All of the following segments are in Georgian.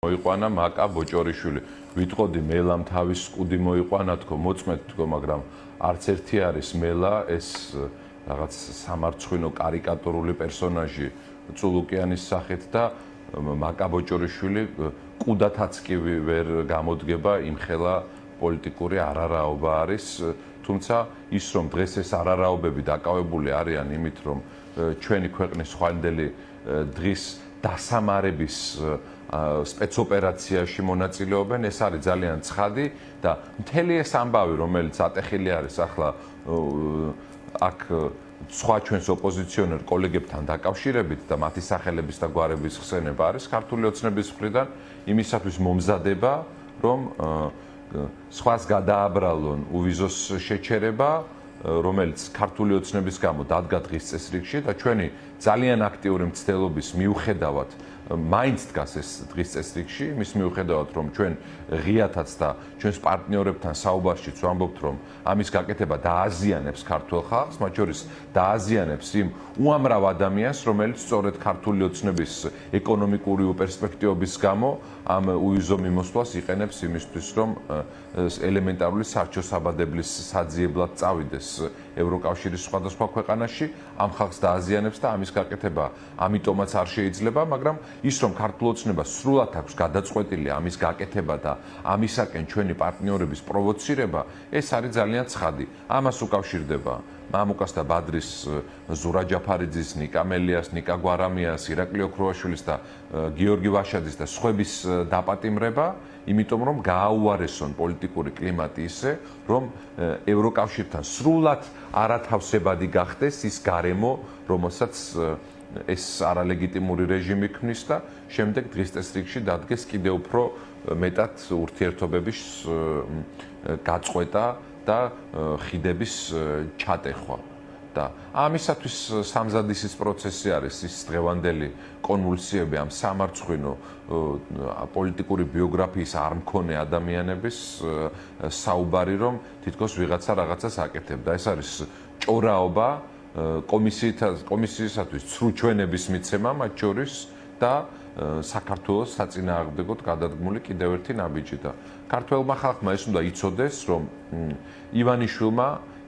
მოიყვანა მაკა ბოჭორიშვილი. ვიტყოდი მელამ თავის სკუდი მოიყვანა თქო, მოწმეთ თქო, მაგრამ არც ერთი არის მელა ეს რაღაც სამარცხვინო კარიკატურული პერსონაჟი წულუკიანის სახით და მაკა ბოჭორიშვილი კუდათაც კი ვერ გამოდგება იმხელა პოლიტიკური არარაობა არის, თუმცა ის რომ დღეს ეს არარაობები დაკავებული არიან იმით, რომ ჩვენი ქვეყნის ხვალინდელი დღის დასამარების სპეცოპერაციაში მონაწილეობენ, ეს არის ძალიან ცხადი და მთელი ეს ამბავი, რომელიც ატეხილი არის ახლა აქ სხვა ჩვენს ოპოზიციონერ კოლეგებთან დაკავშირებით და მათი სახელების და გვარების ხსენება არის ქართული ოცნების მხრიდან იმისათვის მომზადება, რომ სხვას გადააბრალონ უვიზოს შეჩერება, რომელიც ქართული ოცნების გამო დადგა დღის წესრიგში და ჩვენი ძალიან აქტიური მცდელობის მიუხედავად მაინც დგას ეს დღის წესრიგში, იმის მიუხედავად რომ ჩვენ ღიათაც და ჩვენს პარტნიორებთან საუბარშიც ვამბობთ, რომ ამის გაკეთება დააზიანებს ქართულ ხალხს, მათ შორის დააზიანებს იმ უამრავ ადამიანს, რომელიც სწორედ ქართული ოცნების ეკონომიკური პერსპექტივების გამო ამ უვიზო მიმოსვლას იყენებს იმისთვის, რომ ელემენტარული სარჩო-საბადებლის საძიებლად წავიდეს ევროკავშირის სხვადასხვა ქვეყანაში, ამ ხალხს დააზიანებს და ამის გაკეთება ამიტომაც არ შეიძლება, მაგრამ ის რომ ქართულ ოცნებას სრულად აქვს გადაწყვეტილი ამის გაკეთება და ამისაკენ ჩვენი პარტნიორების პროვოცირება, ეს არის ძალიან ცხადი. ამას უკავშირდება მამუკას და ბადრის, ზურა ჯაფარიძის, ნიკა მელიას, ნიკა გვარამიას, ირაკლი ოქროაშვილის და გიორგი ვაშაძის და სხვების დაპატიმრება, იმიტომ რომ გააუარესონ პოლიტიკური კლიმატი ისე, რომ ევროკავშირთან სრულად არათავსებადი გახდეს ის გარემო, რომელსაც ეს არალეგიტიმური რეჟიმი ქმნის და შემდეგ დღის წესრიგში დადგეს კიდევ უფრო მეტად ურთიერთობების გაწყვეტა და ხიდების ჩატეხვა. და ამისათვის სამზადისის პროცესი არის ის დღევანდელი კონვულსიები ამ სამარცხვინო პოლიტიკური ბიოგრაფიის არ მქონე ადამიანების საუბარი, რომ თითქოს ვიღაცა რაღაცას აკეთებდა. ეს არის ჭორაობა კომისიისათვის ცრუ ჩვენების მიცემა მათ შორის და საქართველოს საწინააღმდეგოდ გადადგმული კიდევ ერთი ნაბიჯი და ქართველმა ხალხმა ეს უნდა იცოდეს, რომ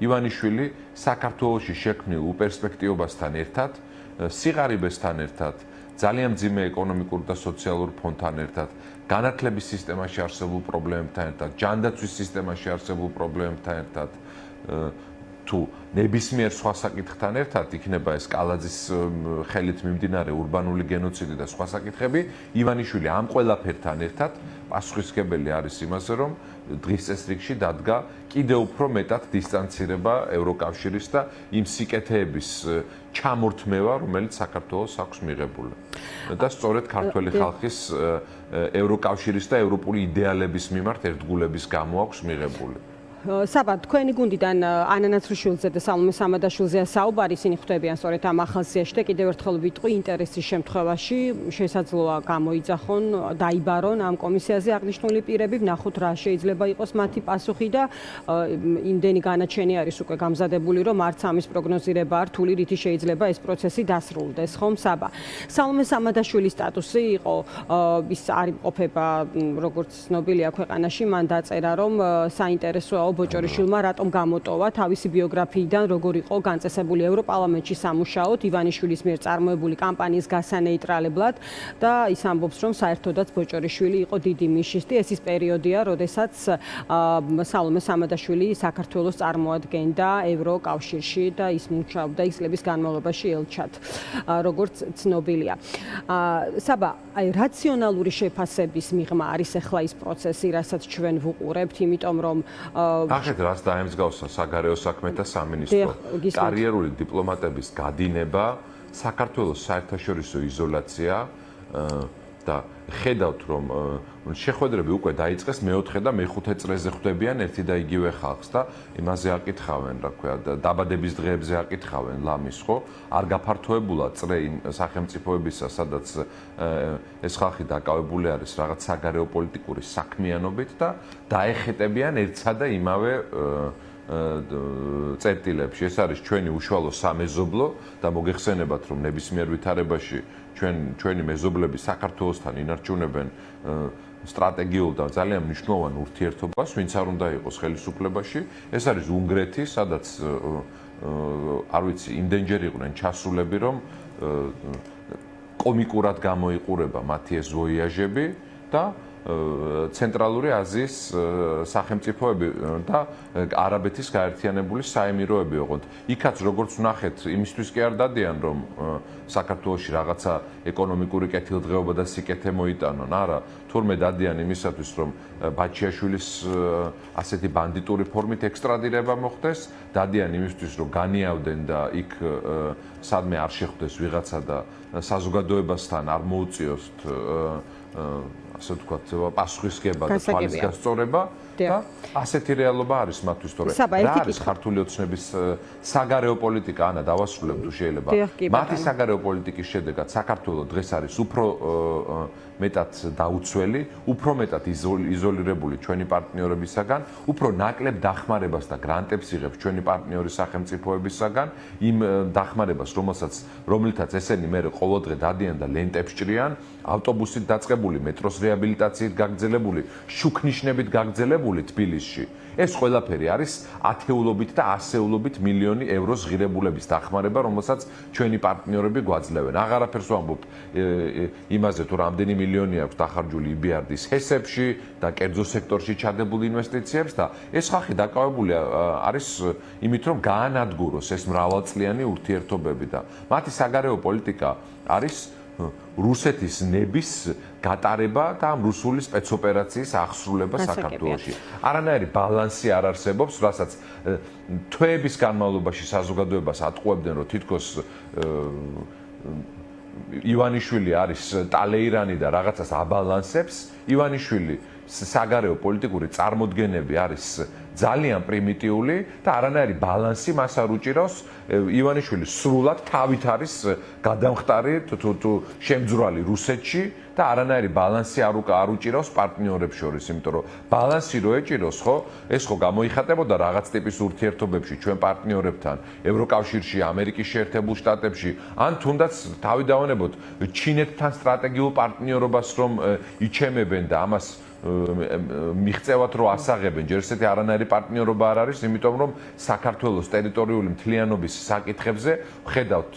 ივანიშვილი საქართველოში შექმნილ უპერსპექტივობასთან ერთად, სიღარიბესთან ერთად, ძალიან მძიმე ეკონომიკურ და სოციალურ ფონთან ერთად, განათლების სისტემაში არსებულ პრობლემებთან ერთად, ჯანდაცვის სისტემაში არსებულ პრობლემებთან ერთად, თუ ნებისმიერ სხვა საკითხთან ერთად იქნება ეს კალაძის ხელით მიმდინარე ურბანული გენოციდი და სხვა საკითხები, ივანიშვილი ამ ყველაფერთან ერთად პასუხისმგებელი არის იმაზე, რომ დღის წესრიგში დადგა კიდევ უფრო მეტად დისტანცირება ევროკავშირის და იმ სიკეთეების ჩამორთმევა, რომელიც საქართველოს აქვს მიღებული. და სწორედ ქართველი ხალხის ევროკავშირის და ევროპული იდეალების მიმართ ერთგულების გამო აქვს მიღებული. საბა, თქვენი გუნდიდან ანანას რუშვილზე და სალომე სამადაშვილზეა საუბარი, ისინი ხვდებიან სწორედ ამ ახალ სიაში და კიდევ ერთხელ ვიტყვი, ინტერესის შემთხვევაში შესაძლოა გამოიძახონ, დაიბარონ ამ კომისიაზე აღნიშნული პირები, ვნახოთ რა შეიძლება იყოს მათი პასუხი და იმდენი განაჩენი არის უკვე გამზადებული, რომ არც ამის პროგნოზირება არ რთული, რითი შეიძლება ეს პროცესი დასრულდეს, ხომ, საბა. სალომე სამადაშვილის სტატუსი იყო, ის არ იმყოფება, როგორც ცნობილია ქვეყანაში, მან დაწერა, რომ საინტერესოა ბოჭორიშვილმა რატომ გამოტოვა თავისი ბიოგრაფიიდან, როგორ იყო განწესებული ევროპარლამენტში სამუშაოდ ივანიშვილის მიერ წარმოებული კამპანიის გასანეიტრალებლად და ის ამბობს, რომ საერთოდაც ბოჭორიშვილი იყო დიდი ნიშნით. ეს ის პერიოდია, როდესაც სალომე სამადაშვილი საქართველოს წარმოადგენდა ევროკავშირში და ის მუშაობდა ის წლების განმავლობაში ელჩად, როგორც ცნობილია. საბა, აი რაციონალური შეფასების მიღმა არის ახლა ის პროცესი, რასაც ჩვენ ვუყურებთ, იმიტომ რომ ახეთ რას დაემსგავსა საგარეო საქმეთა სამინისტრო კარიერული დიპლომატების გადინება, საქართველოს საერთაშორისო იზოლაცია და ხედავთ, რომ შეხვედრები უკვე დაიწყეს მეოთხე და მეხუთე წრეზე ხვდებიან ერთი და იგივე ხალხს და იმაზე აკითხავენ, რა ქვია, დაბადების დღეებზე აკითხავენ ლამის, ხო? არ გაფართოებულა წრე იმ სახელმწიფოებისა, სადაც ეს ხალხი დაკავებული არის რაღაც საგარეო პოლიტიკური საქმიანობით და დაეხეტებიან ერთსა და იმავე წერტილებში. ეს არის ჩვენი უშუალო სამეზობლო და მოგეხსენებათ, რომ ნებისმიერ ვითარებაში ჩვენი მეზობლები საქართველოსთან ინარჩუნებენ სტრატეგიულ და ძალიან მნიშვნელოვან ურთიერთობას, ვინც არ უნდა იყოს ხელისუფლებაში. ეს არის უნგრეთი, სადაც არ ვიცი, იმდენჯერ იყვნენ ჩასულები, რომ კომიკურად გამოიყურება მათი ეს ვოიაჟები და ცენტრალური აზიის სახელმწიფოები და არაბეთის გაერთიანებული საემიროები ოღონდ. იქაც როგორც ვნახეთ, იმისთვის კი არ დადიან, რომ საქართველოში რაღაცა ეკონომიკური კეთილდღეობა და სიკეთე მოიტანონ. არა, თურმე დადიან იმისათვის, რომ ბაჩიაშვილის ასეთი ბანდიტური ფორმით ექსტრადირება მოხდეს, დადიან იმისთვის, რომ განიავდნენ და იქ სადმე არ შეხვდეს ვიღაცა და საზოგადოებასთან არ მოუწიოსთ ასე ვთქვათ, პასუხისგება და თვალის გასწორება და ასეთი რეალობა არის მათთვის, თორე რა არის ქართული ოცნების საგარეო პოლიტიკა, ანა დავასრულებ თუ შეიძლება. მათი საგარეო პოლიტიკის შედეგად საქართველოს დღეს არის უფრო მეტად დაუცველი, უფრო მეტად იზოლირებული ჩვენი პარტნიორებისაგან, უფრო ნაკლებ დახმარებას და გრანტებს იღებს ჩვენი პარტნიორი სახელმწიფოებისაგან, იმ დახმარებას, რომელთაც ესენი მე ყოველდღე დადიან და ლენტებს ჭრიან, ავტობუსით დაწყებული, მეტროს რეაბილიტაციით გაგრძელებული, შუქნიშნებით გაგრძელებული თბილისში. ეს ყველაფერი არის ათეულობით და ასეულობით მილიონი ევროს ღირებულების დახმარება, რომელსაც ჩვენი პარტნიორები გვაძლევენ. აღარაფერს ვამბობ იმაზე, თუ რამდენი მილიონი აქვს დახარჯული EBRD-ის ჰესებში და კერძო სექტორში ჩადებულ ინვესტიციებს და ეს ხალხი დაკავებული არის იმით, რომ გაანადგუროს ეს მრავალწლიანი ურთიერთობები და მათი საგარეო პოლიტიკა არის რუსეთის ნების გატარება და ამ რუსული სპეცოპერაციის აღსრულება საქართველოში. არანაირი ბალანსი არ არსებობს, რასაც თვეების განმავლობაში საზოგადოებას ატყუებდნენ, რომ თითქოს ივანიშვილი არის ტალეირანი და რაღაცას აბალანსებს. ივანიშვილი საგარეო პოლიტიკური წარმოდგენები არის ძალიან პრიმიტიული და არანაირი ბალანსი მას არ უჭირავს. ივანიშვილი სრულად თავით არის გადამხტარი თუ შემძვრალი რუსეთში და არანაირი ბალანსი არ უჭირავს პარტნიორებს შორის, იმიტომ რომ ბალანსი რო ეჭიროს, ხო, ეს ხო გამოიხატებოდა რაღაც ტიპის ურთიერთობებში ჩვენ პარტნიორებთან, ევროკავშირში, ამერიკის შეერთებულ შტატებში, ან თუნდაც თავი დავანებოთ ჩინეთთან სტრატეგიულ პარტნიორობას რომ იჩემებენ და ამას მიღწევათ რომ ასაღებენ, ჯერ ესეთი არანაირი პარტნიორობა არ არის, იმიტომ რომ საქართველოს ტერიტორიული მთლიანობის საკითხებზე ხედავთ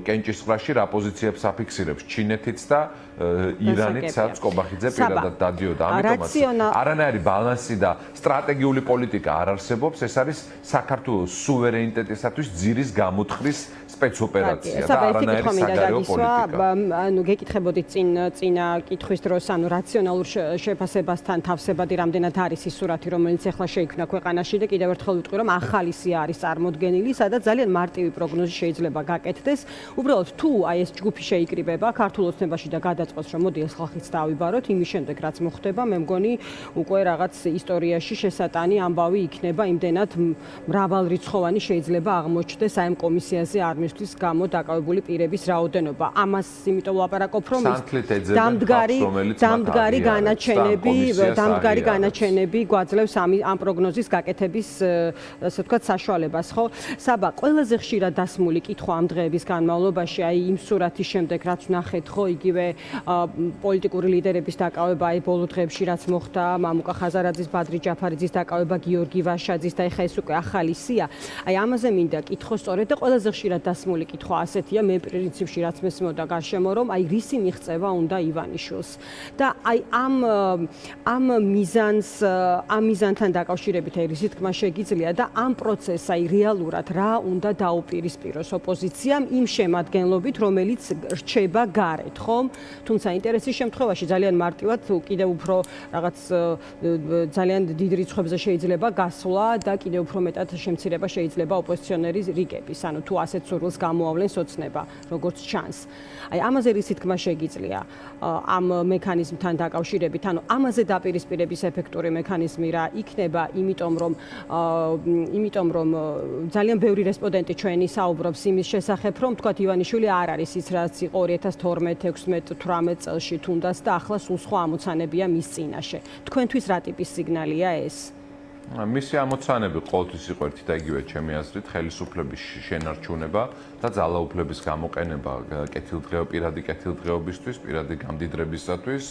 კენჭისყრაში რა პოზიციებს აფიქსირებს ჩინეთიც და ირანიც, სადაც კობახიძე პირადად დადიოდა. ამიტომაც არანაირი ბალანსი და სტრატეგიული პოლიტიკა არ არსებობს, ეს არის საქართველოს სუვერენიტეტისათვის ძირის გამოთხვრის სპეცოპერაცია და არანაირი საგარეო პოლიტიკა. ანუ გეკითხებოდით წინა კითხვის დროს, ანუ რაციონალურ შეფასებასთან თავსებადი რამდენად არის ის სურათი, რომელიც ახლა შეიქმნა ქვეყანაში და კიდევ ერთხელ ვიტყვი, რომ ახალი სია არის წარმოდგენილი, სადაც ძალიან მარტივი პროგნოზი შეიძლება გაკეთდეს. უბრალოდ თუ აი ეს ჯგუფი შეიკრიბება ქართულ ოცნებაში და გადაწყვეტს, რომ მოდი ეს ხალხიც დავიბაროთ, იმის შემდეგ რაც მოხდება, მე მგონი უკვე რაღაც ისტორიაში შესატანი ამბავი იქნება, იმდენად მრავალრიცხოვანი შეიძლება აღმოჩნდეს აი ამ კომისიაზე არმისთვის გამო დაკავებული პირების რაოდენობა. ამას იმიტომ ვლაპარაკობ, რომ დამდგარი განაჩენები გვაძლევს ამ პროგნოზის გაკეთების, ასე ვთქვათ, საშუალებას, ხო? საბა, ყველაზე ხშირად დასმული კითხვა ამ დღეების განმავლობაში, აი იმ სურათის შემდეგ, რაც ვნახეთ, ხო, იგივე პოლიტიკური ლიდერების დაკავება აი ბოლო დღეებში რაც მოხდა, მამუკა ხაზარაძის, ბადრი ჯაფარიძის დაკავება, გიორგი ვაშაძის და ეხა ეს უკვე ახალი სია. აი ამაზე მინდა კითხო სწორედ და ყველაზე ხშირად დასმული კითხვა ასეთია, მე პრინციპში რაც მესმოდა გარშემო, რომ აი რისი მიღწევა უნდა ივანიშვილს. და აი ამ მიზანთან დაკავშირებით აი რისი თქმა შეგიძლია და ამ პროცესს აი რეალურად რა უნდა დაუპირისპიროს ოპოზიციამ იმ შემადგენლობით, რომელიც რჩება გარეთ, ხომ? თუმცა ინტერესის შემთხვევაში ძალიან მარტივად კიდევ უფრო რაღაც ძალიან დიდ რიცხვებზე შეიძლება გასვლა და კიდევ უფრო მეტად შემცირება შეიძლება ოპოზიციონერის რიგების, ანუ თუ ასეთ სურვილს გამოავლენს ოცნება, როგორც ჩანს. აი ამაზე რისი თქმა შეგიძლია ამ მექანიზმთან დაკავშირებით, ანუ ამაზე დაპირისპირების ეფექტური მექანიზმი რა იქნება, იმიტომ რომ ძალიან ბევრი რესპონდენტი ჩვენი საუბრობს იმის შესახებ, რომ თქვათ ივანიშვილი არ არის ის რაც იყო 2012, 16, 18 წელში თუნდაც და ახლა სულ სხვა ამოცანებია მის წინაშე. თქვენთვის რა ტიპის სიგნალია ეს? მისი ამოცანები ყოველთვის იყო ერთი და იგივე ჩემი აზრით, ხელისუფლების შენარჩუნება და ძალაუფლების გამოყენება პირადი კეთილდღეობისთვის, პირადი გამდიდრებისათვის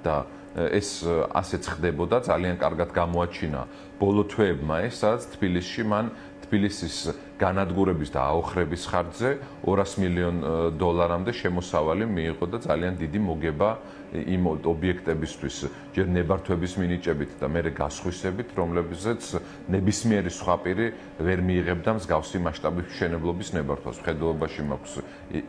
და ეს ასეც ხდებოდა, ძალიან კარგად გამოაჩინა ბოლო თვეებმა ეს, სადაც თბილისში მან თბილისის განადგურების და აოხრების ხარჯზე 200 მილიონ დოლარამდე შემოსავალი მიიღო და ძალიან დიდი მოგება იმ ობიექტებისთვის, ჯერ ნებართვების მინიჭებით და მერე გასხვისებით, რომლებზეც ნებისმიერი სხვა პირი ვერ მიიღებდა მსგავსი მასშტაბის მშენებლობის ნებართვას. მხედველობაში მაქვს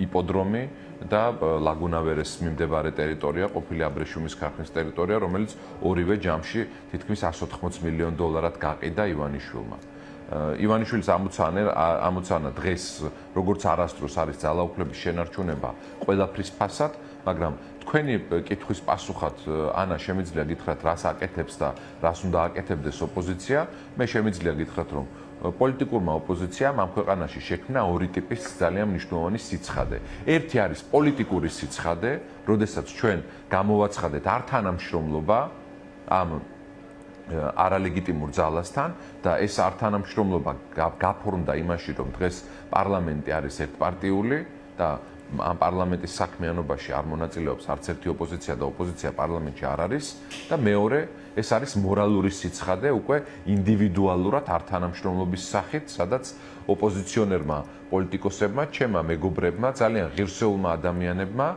იპოდრომი და ლაგუნავერეს მიმდებარე ტერიტორია, ყოფილი აბრეშუმის ქარხნის ტერიტორია, რომელიც ორივე ჯამში თითქმის 180 მილიონ დოლარად გაყიდა ივანიშვილმა. ივანიშვილის ამოცანა დღეს როგორც არასდროს არის ძალაუფლების შენარჩუნება ყველაფრის ფასად, მაგრამ თქვენი კითხვის პასუხად ანა შემიძლია გითხრათ რას აკეთებს და რას უნდა აკეთებდეს ოპოზიცია. მე შემიძლია გითხრათ რომ პოლიტიკურმა ოპოზიციამ ამ ქვეყანაში შექმნა ორი ტიპის ძალიან მნიშვნელოვანი სიცხადე. ერთი არის პოლიტიკური სიცხადე, როდესაც ჩვენ გამოვაცხადეთ არ თანამშრომლობა ამ არალეგიტიმურ ძალასთან და ეს არ თანამშრომლობა გაფორმდა იმაში, რომ დღეს პარლამენტი არის ერთპარტიული და ამ პარლამენტის საქმიანობაში არ მონაწილეობს არც ერთი ოპოზიცია და ოპოზიცია პარლამენტში არ არის და მეორე ეს არის მორალური სიცხადე უკვე ინდივიდუალურად არ თანამშრომლობის სახით, სადაც ოპოზიციონერმა პოლიტიკოსებმა, ჩემმა მეგობრებმა, ძალიან ღირსეულმა ადამიანებმა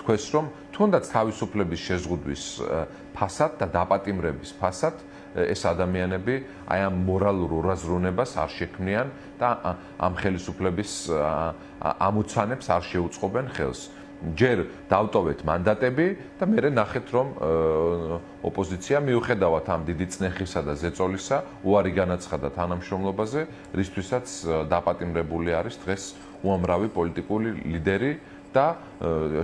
თქვეს, რომ თუნდაც თავისუფლების შეზღუდვის ფასად და დაპატიმრების ფასად ეს ადამიანები აი ამ მორალურ ურაზრუნებას არ შექმნიან და ამ ხელისუფლების ამოცანებს არ შეუწყობენ ხელს. ჯერ დავტოვეთ მანდატები და მერე ნახეთ, რომ ოპოზიცია მიუხედავად ამ დიდი წნეხისა და ზეწოლისა უარი განაცხადა თანამშრომლობაზე, რისთვისაც დაპატიმრებული არის დღეს უამრავი პოლიტიკური ლიდერი და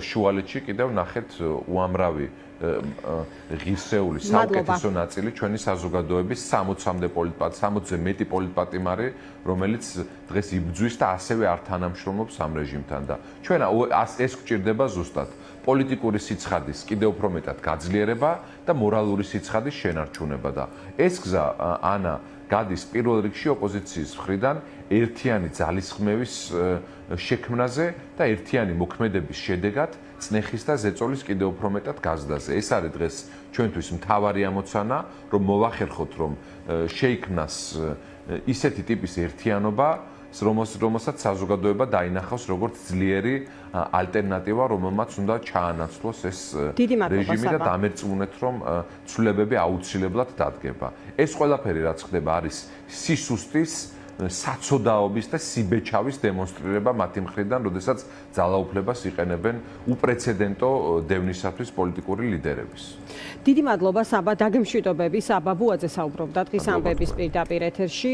შუალედში კიდევ ნახეთ უამრავი ღირსეული საუკეთესო ნაწილი ჩვენი საზოგადოების 60-ზე მეტი პოლიტპატიმარი, რომელიც დღეს იბრძვის და ასევე არ თანამშრომლობს ამ რეჟიმთან და ჩვენ ეს გვჭირდება ზუსტად პოლიტიკური სიცხადის კიდევ უფრო მეტად გაძლიერება და მორალური სიცხადის შენარჩუნება და ეს გზა ანა გადის პირველ რიგში ოპოზიციის მხრიდან ერთიანი ძალისხმევის შექმნაზე და ერთიანი მოქმედების შედეგად წნეხის და ზეწოლის კიდევ უფრო მეტად გაზრდაზე. ეს არის დღეს ჩვენთვის მთავარი ამოცანა, რომ მოვახერხოთ, რომ შეიქმნას ისეთი ტიპის ერთიანობა, რომელსაც საზოგადოება დაინახავს როგორც ძლიერი ალტერნატივა, რომელმაც უნდა ჩაანაცვლოს ეს რეჟიმი და დამერწმუნეთ, რომ ცვლილებები აუცილებლად დადგება. ეს ყველაფერი რაც ხდება არის სისუსტის საცოდაობის და სიბეჭავის დემონსტრირება მათი მხრიდან, როდესაც ძალაუფლებას იყენებენ უპრეცედენტო დევნისათვის პოლიტიკური ლიდერების. დიდი მადლობა საბა დაგემშვიდობები საბა ბუაძე საუბრობდა დღის ამბების პირდაპირ ეთერში.